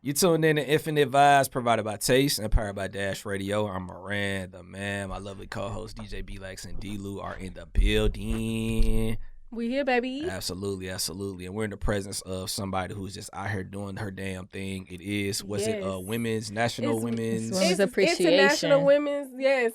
You tuned in to Infinite Vibes, provided by Taste and powered by Dash Radio. I'm Moran, the man. My lovely co-host DJ B-Lex and D-Lou are in the building. We here, baby. Absolutely. And we're in the presence of somebody who's just out here doing her damn thing. It is, Women's National Women's Appreciation. International Women's,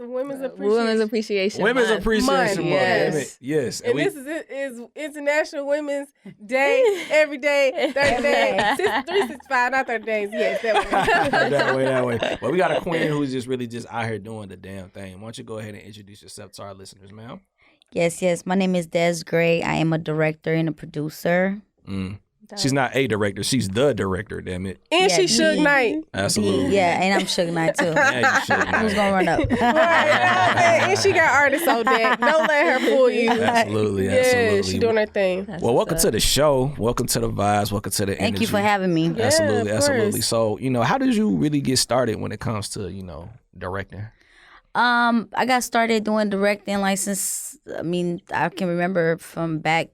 Women's Appreciation. Women's Appreciation Month. Yes. And this is International Women's Day, every day, 30 days, 365, not 30 days. Yes, that way. Well, we got a queen who's just really just out here doing the damn thing. Why don't you go ahead and introduce yourself to our listeners, ma'am? Yes. My name is Des Gray. I am a director and a producer. She's not a director. She's the director, damn it. And she's Suge Knight. Absolutely. And I'm Suge Knight, too. Who's going to run up? And she got artists on deck. Don't let her fool you. Absolutely. Yeah, she's doing her thing. Well, welcome to the show. Welcome to the vibes. Welcome to the energy. Thank you for having me. Absolutely. So, how did you really get started when it comes to, directing? I got started doing directing since, I can remember from back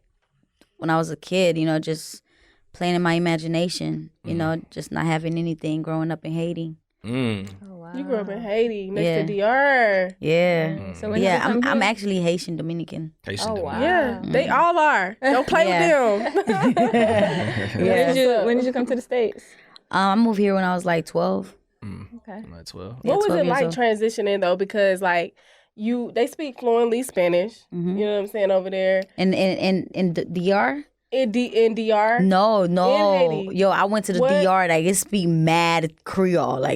when I was a kid, just playing in my imagination, just not having anything growing up in Haiti. Oh, wow. You grew up in Haiti, next to DR. Yeah. So I'm actually Haitian Dominican. Wow. Yeah, they all are. Don't play with them. When did you come to the States? I moved here when I was 12. Okay. I'm at 12. What was it like transitioning though? Because they speak fluently Spanish. Mm-hmm. You know what I'm saying over there. In DR? In DR? No. In Haiti. Yo, I went to the DR. It speak mad Creole.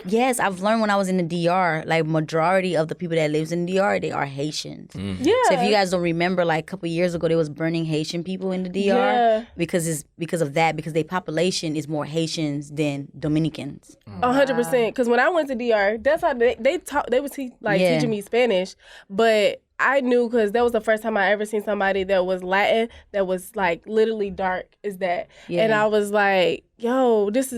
Yes, I've learned when I was in the DR. Majority of the people that lives in the DR, they are Haitians. Yeah. So if you guys don't remember, a couple years ago, they was burning Haitian people in the DR because their population is more Haitians than Dominicans. 100%. Because when I went to DR, that's how they was teaching me Spanish, but I knew because that was the first time I ever seen somebody that was Latin that was literally dark as that. Yeah. And I was like, yo, this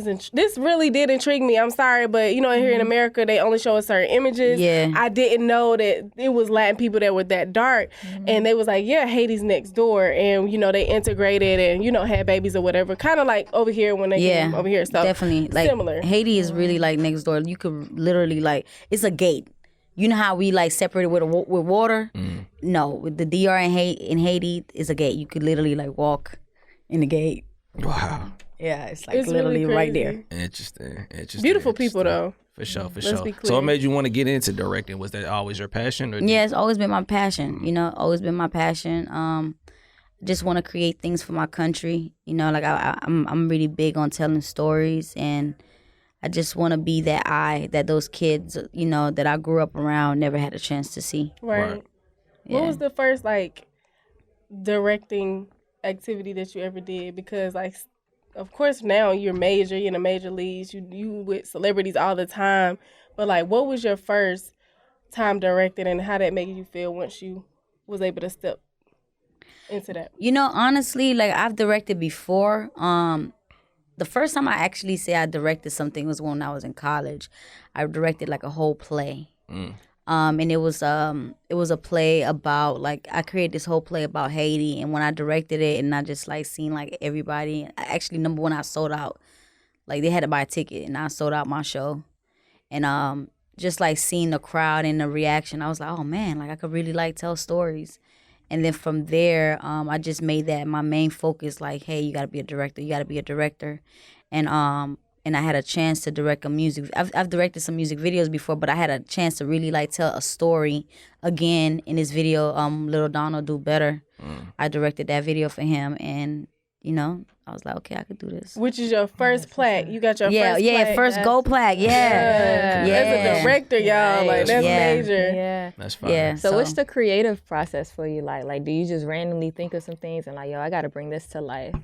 really did intrigue me. I'm sorry, but here in America, they only show us certain images. Yeah. I didn't know that it was Latin people that were that dark. Mm-hmm. And they was like, yeah, Haiti's next door. And, they integrated and, had babies or whatever. Kind of like over here when they came over here. So definitely. Similar. Haiti is really next door. You could literally it's a gate. You know how we separated with water? No, with the DR in Haiti is a gate. You could literally walk in the gate. Wow. Yeah, it's literally really right there. Interesting. Beautiful people though. For sure. So what made you want to get into directing? Was that always your passion? Yeah, it's always been my passion. Always been my passion. Just want to create things for my country. I'm really big on telling stories, and I just want to be that those kids, that I grew up around never had a chance to see. Right. Yeah. What was the first directing activity that you ever did? Because of course now you're in the major leagues, you with celebrities all the time. But what was your first time directing, and how that made you feel once you was able to step into that? Honestly, I've directed before. The first time I actually say I directed something was when I was in college. I directed a whole play. And it was a play about I created this whole play about Haiti, and when I directed it and I just seen everybody, actually number one I sold out. They had to buy a ticket and I sold out my show. And just seeing the crowd and the reaction, I was like, oh man, I could really tell stories. And then from there, I just made that my main focus. Hey, you gotta be a director. You gotta be a director. And I had a chance to direct a music. I've directed some music videos before, but I had a chance to really tell a story again in this video. Little Donald Do Better. I directed that video for him, and I was like, okay, I could do this. Which is your first plaque? You got your first plaque. First gold plaque. Yeah. As a director, y'all, that's major. Yeah, that's fine. Yeah. So what's the creative process for you like? Do you just randomly think of some things and yo, I got to bring this to life,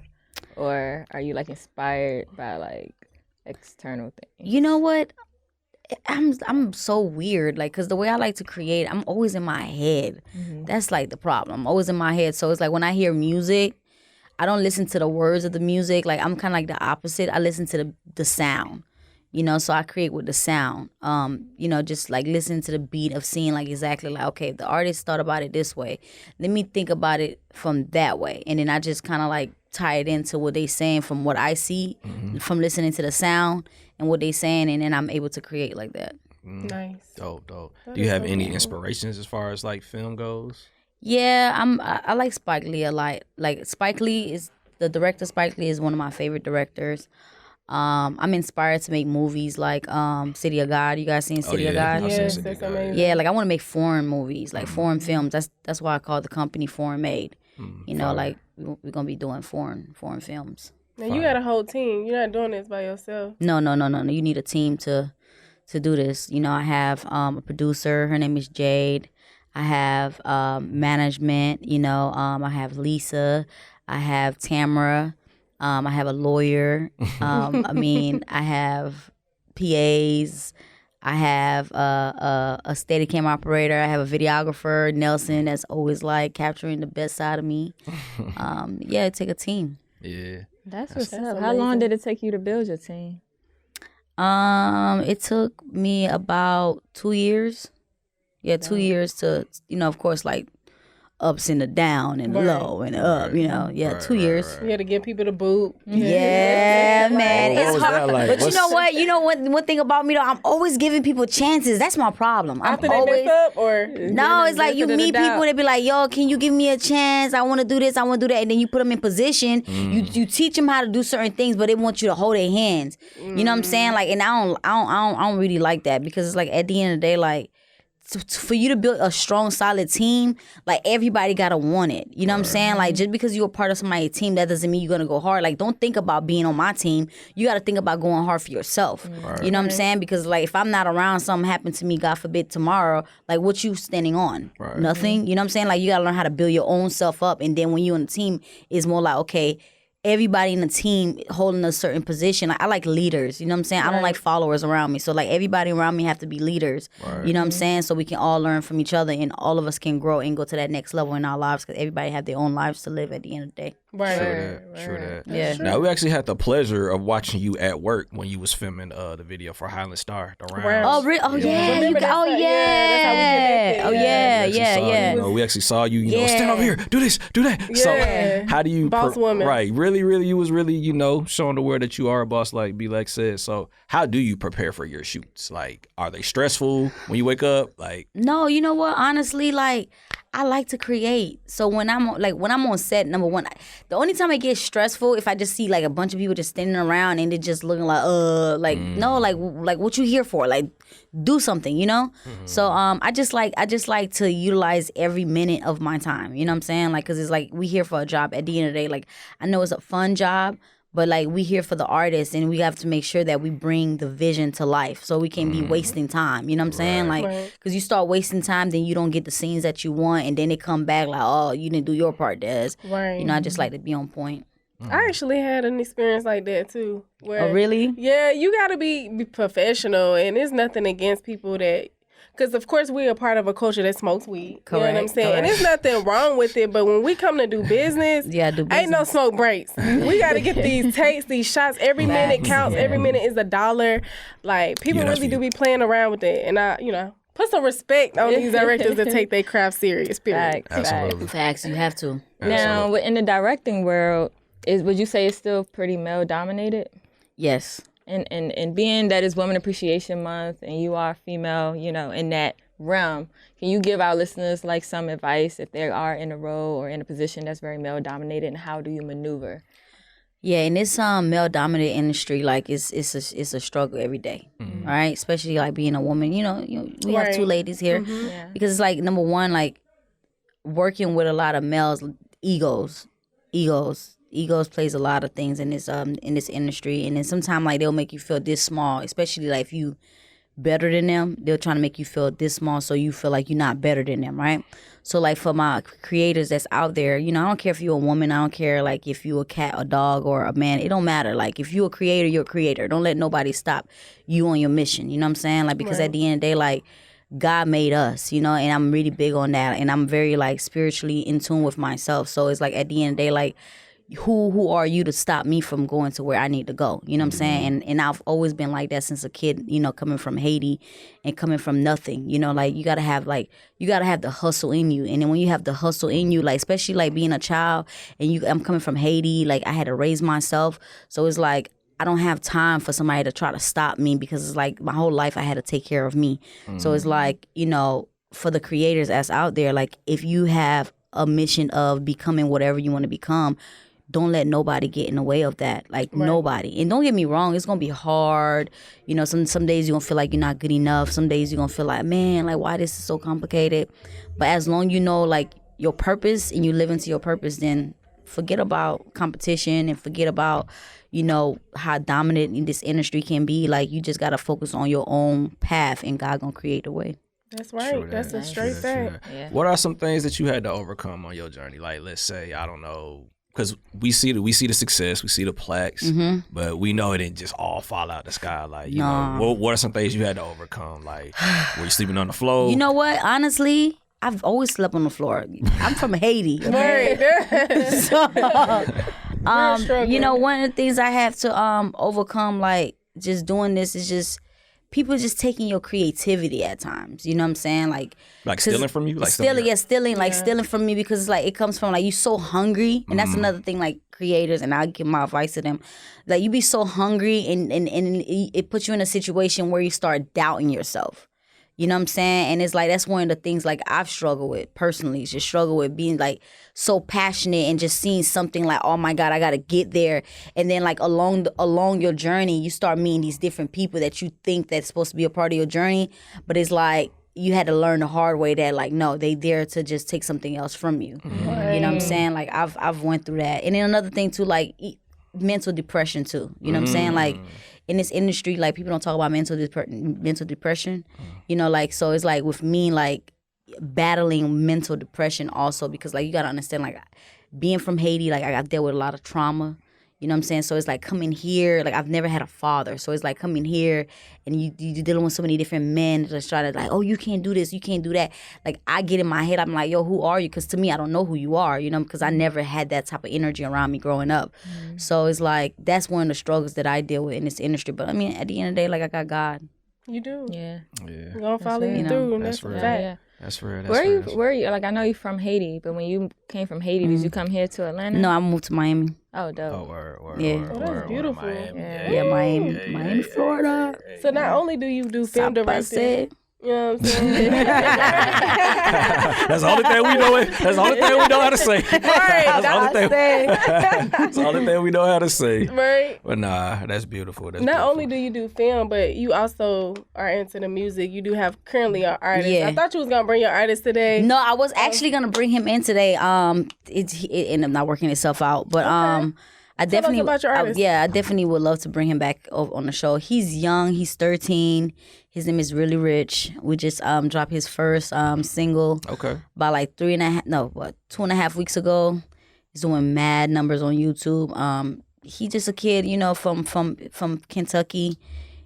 or are you inspired by external things? You know what? I'm so weird, because the way I like to create, I'm always in my head. Mm-hmm. That's the problem. I'm always in my head. So it's when I hear music, I don't listen to the words of the music. I'm kind of the opposite. I listen to the sound. You know, so I create with the sound. You know, just like listening to the beat of seeing like exactly like, okay, if the artist thought about it this way, let me think about it from that way. And then I just kind of like tie it into what they saying from what I see from listening to the sound and what they saying, and then I'm able to create like that. Nice. Dope. Do you have any inspirations as far as like film goes? Yeah, I like Spike Lee a lot. Like Spike Lee is the director. Spike Lee is one of my favorite directors. I'm inspired to make movies like City of God. You guys seen City of God? Yes, that's amazing. Yeah, like I want to make foreign movies, like foreign films. That's why I call the company Foreign Made. You know, like we're gonna be doing foreign films. Now you got a whole team. You're not doing this by yourself. No. You need a team to do this. You know, I have a producer. Her name is Jade. I have management. You know, I have Lisa. I have Tamara. I have a lawyer. I mean, I have PAs. I have a Steadicam operator. I have a videographer, Nelson, that's always like capturing the best side of me. Yeah, it take a team. Yeah. That's what's up. How long did it take you to build your team? It took me about 2 years. Yeah, 2 years to, you know, of course, like ups and the down and the low and the up, you know. Yeah, 2 years. You had to get people to boot. Yeah, man. What It's was hard. that like? But you know what? You know what? One thing about me though, I'm always giving people chances. That's my problem. After they mess up, or no, it's like you meet people, they be like, yo, can you give me a chance? I want to do this, I want to do that. And then you put them in position. You teach them how to do certain things, but they want you to hold their hands. You know what I'm saying? Like, and I don't really like that, because it's like at the end of the day, like, for you to build a strong, solid team, like everybody gotta want it. You know what I'm saying? Like, just because you're a part of somebody's team, that doesn't mean you're gonna go hard. Like, don't think about being on my team. You gotta think about going hard for yourself. You know what I'm saying? Because like, if I'm not around, something happened to me, God forbid, tomorrow, like, what you standing on? Nothing. You know what I'm saying? Like, you gotta learn how to build your own self up, and then when you're on the team, it's more like, okay, everybody in the team holding a certain position. I like leaders, you know what I'm saying? I don't like followers around me. So like, everybody around me have to be leaders, you know what I'm saying? So we can all learn from each other, and all of us can grow and go to that next level in our lives, because everybody have their own lives to live at the end of the day. True that. Yeah. Now, we actually had the pleasure of watching you at work when you was filming the video for Highland Star, the rounds. Oh, really? Oh, yeah. Remember that stuff? Yeah, that's how we connected. Yeah. You know, we actually saw you, you know, stand over here, do this, do that. Yeah. So how do you... Boss woman. Right. Really, you was really, you know, showing the world that you are a boss, like B-Lex said. So how do you prepare for your shoots? Like, are they stressful when you wake up? Like... No, you know what? Honestly, like, I like to create. So when I'm on set, number one, the only time it gets stressful if I just see like a bunch of people just standing around and they're just looking like no, like what you here for? Like, do something, you know? So I just like to utilize every minute of my time. You know what I'm saying? Like, cause it's like we here for a job. At the end of the day, like, I know it's a fun job, but like, we here for the artists, and we have to make sure that we bring the vision to life, so we can't be wasting time. You know what I'm saying? Like, because you start wasting time, then you don't get the scenes that you want, and then they come back like, oh, you didn't do your part, Des. Right. You know, I just like to be on point. I actually had an experience like that too. Where, Oh, really? Yeah, you gotta be professional, and it's nothing against people that. Because, of course, we're a part of a culture that smokes weed. Correct. You know what I'm saying? And there's nothing wrong with it. But when we come to do business, ain't no smoke breaks. We got to get these takes, these shots. Every minute counts. Every minute is $1. Like, people really do be playing around with it. And I, you know, put some respect on these directors that take their craft serious, period. Facts, you have to. Now, in the directing world, would you say it's still pretty male-dominated? Yes. And being that it's Women Appreciation Month and you are female, you know, in that realm, can you give our listeners like some advice if they are in a role or in a position that's very male dominated, and how do you maneuver? Yeah, in this male-dominated industry, like, it's a struggle every day, right? Especially like being a woman. You know we have two ladies here, because it's like, number one, like, working with a lot of males, egos plays a lot of things in this industry. And then sometimes, like, they'll make you feel this small, especially like if you better than them, they're trying to make you feel this small, so you feel like you're not better than them, right? So like, for my creators that's out there, you know, I don't care if you're a woman, I don't care like if you a cat, a dog, or a man, it don't matter. Like, if you're a creator, you're a creator. Don't let nobody stop you on your mission. You know what I'm saying? Like, because at the end of the day, like, God made us, you know, and I'm really big on that, and I'm very like spiritually in tune with myself. So it's like, at the end of the day, like, who are you to stop me from going to where I need to go? You know what I'm saying? And I've always been like that since a kid, you know, coming from Haiti and coming from nothing, you know, like you gotta have the hustle in you. And then when you have the hustle in you, like especially like being a child and I'm coming from Haiti, like I had to raise myself. So it's like I don't have time for somebody to try to stop me because it's like my whole life I had to take care of me. So it's like, you know, for the creators that's out there, like if you have a mission of becoming whatever you want to become, don't let nobody get in the way of that. Like nobody. And don't get me wrong, it's gonna be hard. You know, some days you're gonna feel like you're not good enough. Some days you're gonna feel like, man, like why this is so complicated. But as long you know like your purpose and you live into your purpose, then forget about competition and forget about, you know, how dominant in this industry can be. Like you just gotta focus on your own path and God gonna create a way. That's right. That's a straight fact. Yeah. What are some things that you had to overcome on your journey? Like let's say, I don't know, because we see the success, we see the plaques, but we know it didn't just all fall out the sky. Like, you know, what are some things you had to overcome? Like, were you sleeping on the floor? You know what? Honestly, I've always slept on the floor. I'm from Haiti. Okay? So, you know, one of the things I have to overcome, like, just doing this is just people just taking your creativity at times. You know what I'm saying? Like stealing from you? Like stealing from me because it's like it comes from like you so hungry. And that's another thing, like creators, and I'll give my advice to them. Like you be so hungry and it puts you in a situation where you start doubting yourself. You know what I'm saying? And it's like that's one of the things like I've struggled with personally. Just struggle with being like so passionate and just seeing something like, oh my God, I gotta get there. And then like along your journey, you start meeting these different people that you think that's supposed to be a part of your journey, but it's like you had to learn the hard way that like no, they there to just take something else from you. Right. You know what I'm saying? Like I've went through that. And then another thing too, like mental depression too. You know what I'm saying? Like in this industry, like people don't talk about mental depression, you know, like, so it's like with me, like battling mental depression also because like you got to understand, like being from Haiti, like I got dealt with a lot of trauma, you know what I'm saying? So it's like coming here, like I've never had a father. So it's like coming here and you dealing with so many different men that just try to like, oh, you can't do this, you can't do that. Like I get in my head, I'm like, yo, who are you? Because to me, I don't know who you are, you know, because I never had that type of energy around me growing up. So it's like, that's one of the struggles that I deal with in this industry. But I mean, at the end of the day, like I got God. You do. Yeah. We're going to follow you through. That's a fact. Yeah. That's real. Where are you? Like I know you're from Haiti, but when you came from Haiti, did you come here to Atlanta? No, I moved to Miami. Oh, dope. Oh, word, Yeah. word, That's beautiful. Miami. Miami, Florida. So not only do you do film directing, you know what I'm saying? That's the only thing we know. That's the only thing we know how to say. Right. That's the only thing we know how to say. Right. But nah, that's beautiful. That's Not beautiful. only do you do film, but you also are into the music. You do have currently an artist. Yeah. I thought you was gonna bring your artist today. No, I was actually gonna bring him in today. It ended up not working itself out, but I definitely, about your artist. I definitely would love to bring him back on the show. He's young. He's 13. His name is Really Rich. We just dropped his first single. Okay. About like 2.5 weeks ago. He's doing mad numbers on YouTube. He just a kid, you know, from Kentucky.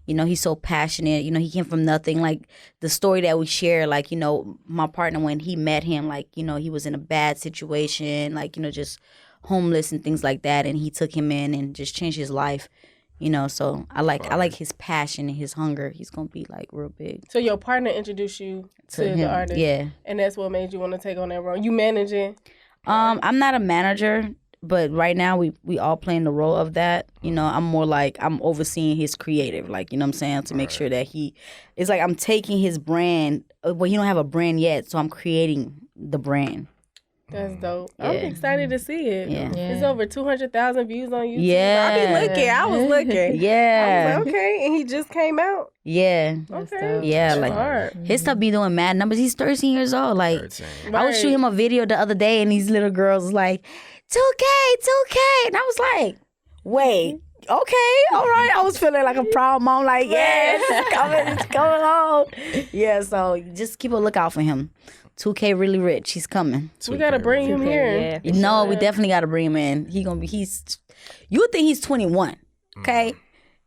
You know, he's so passionate. You know, he came from nothing. Like the story that we share, like, you know, my partner, when he met him, like, you know, he was in a bad situation, like, you know, just homeless and things like that, and he took him in and just changed his life, you know. So I like his passion and his hunger. He's gonna be like real big. So your partner introduced you to him, the artist, yeah, and that's what made you want to take on that role. You managing? I'm not a manager, but right now we all playing the role of that. You know, I'm more like I'm overseeing his creative, like, you know what I'm saying, to make sure that it's like I'm taking his brand. Well, he don't have a brand yet, so I'm creating the brand. That's dope. I'm excited to see it. Yeah. It's over 200,000 views on YouTube. Yeah. I was looking. Yeah. I was like, okay. And he just came out. Yeah. Okay. Yeah, That's like hard. his stuff be doing mad numbers. He's 13 years old. Like 13. I was shooting him a video the other day, and these little girls was like, 2K, and I was like, wait. Okay, all right. I was feeling like a proud mom, like, yes, it's coming on. Yeah, so just keep a lookout for him. 2K Really Rich, he's coming. We gotta bring him here. Yeah, No, we definitely gotta bring him in. You would think he's 21, okay?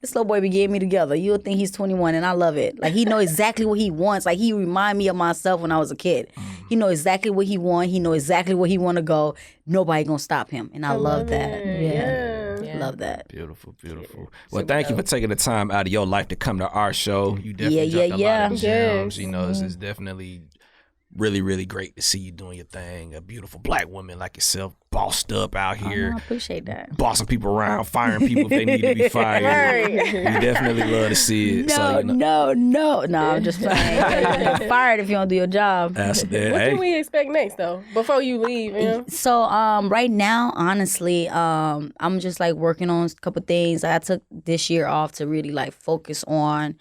This little boy be getting me together. You'll think he's 21, and I love it. Like, he know exactly what he wants. Like, he remind me of myself when I was a kid. He know exactly what he want. He know exactly where he want to go. Nobody gonna stop him, and I love that. Yeah. Love that. Beautiful. Well, thank you for taking the time out of your life to come to our show. You definitely dropped a lot of gems. You know, it's definitely really, really great to see you doing your thing. A beautiful black woman like yourself, bossed up out here. I appreciate that. Bossing people around, firing people if they need to be fired. We definitely love to see it. No, I'm just playing. You're fired if you don't do your job. That's that. What can we expect next, though, before you leave? You know? So right now, honestly, I'm just like working on a couple things. I took this year off to really like focus on,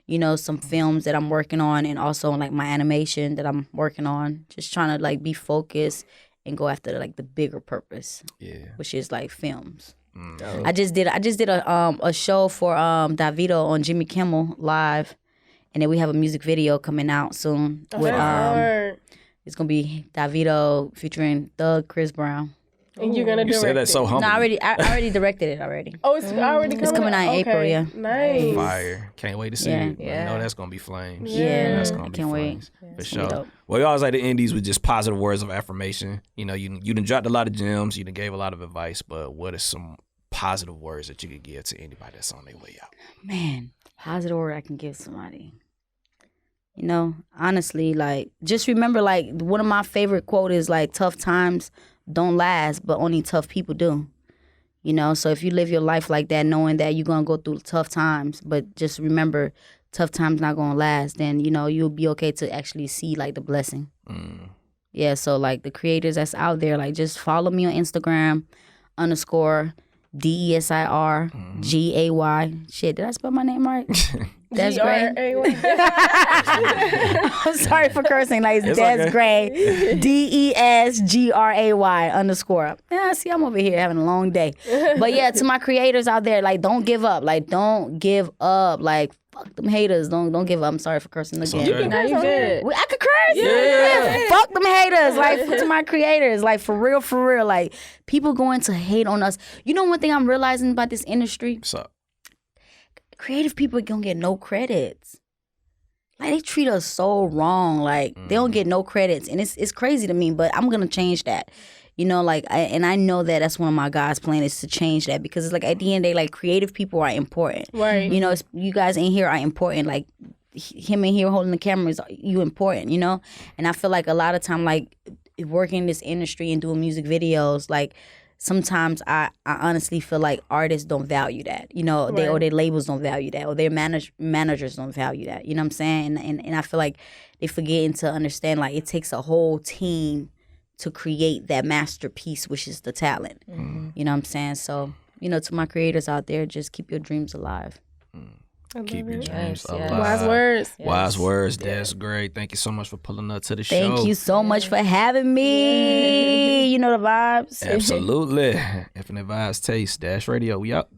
you know, some films that I'm working on, and also like my animation that I'm working on. Just trying to like be focused and go after like the bigger purpose, which is like films. I just did a show for Davido on Jimmy Kimmel Live, and then we have a music video coming out soon. It's gonna be Davido featuring Thug, Chris Brown. And you're gonna You say that so humble. No, I already directed it already. Oh, it's already coming. It's coming out in April. Yeah. Nice. Fire. Can't wait to see it. I know that's gonna be flames. Yeah, that's gonna be can't flames. wait. For sure. Well, you always like to end these with just positive words of affirmation. You know, you done dropped a lot of gems. You done gave a lot of advice, but what are some positive words that you could give to anybody that's on their way out? Man, positive word I can give somebody. You know, honestly, like, just remember, like, one of my favorite quote is like, tough times don't last, but only tough people do. You know, so if you live your life like that, knowing that you're gonna go through tough times, but just remember, tough times not gonna last, then, you know, you'll be okay to actually see like the blessing. Yeah, so like the creators that's out there, like, just follow me on Instagram _DESIRGAY. Shit, did I spell my name right? That's Gray. I'm sorry for cursing. Like, it's Des Gray. DESGRAY_. Yeah, see, I'm over here having a long day. But yeah, to my creators out there, like, don't give up. Like, don't give up. Like, fuck them haters. Don't give up. I'm sorry for cursing again. You can curse. You good. I could curse. Yeah. Fuck them haters. Like, to my creators. Like, for real. Like, people going to hate on us. You know one thing I'm realizing about this industry? What's up? Creative people don't get no credits. Like, they treat us so wrong. Like, they don't get no credits. And it's crazy to me, but I'm going to change that. You know, like, I know that that's one of my God's plan is to change that, because it's like, at the end of the day, like, creative people are important. Right. You know, you guys in here are important. Like, him in here holding the camera is you important, you know? And I feel like a lot of time, like, working in this industry and doing music videos, like, sometimes I honestly feel like artists don't value that, you know, or their labels don't value that, or their managers don't value that, you know what I'm saying? And I feel like they forgetting to understand, like, it takes a whole team to create that masterpiece, which is the talent. You know what I'm saying? So, you know, to my creators out there, just keep your dreams alive. Keep your dreams alive. Wise words. Wise words. That's great. Thank you so much for pulling up to the show. Thank you so much for having me. You know the vibes. Absolutely. Infinite Vibes Taste. Dash Radio. We out.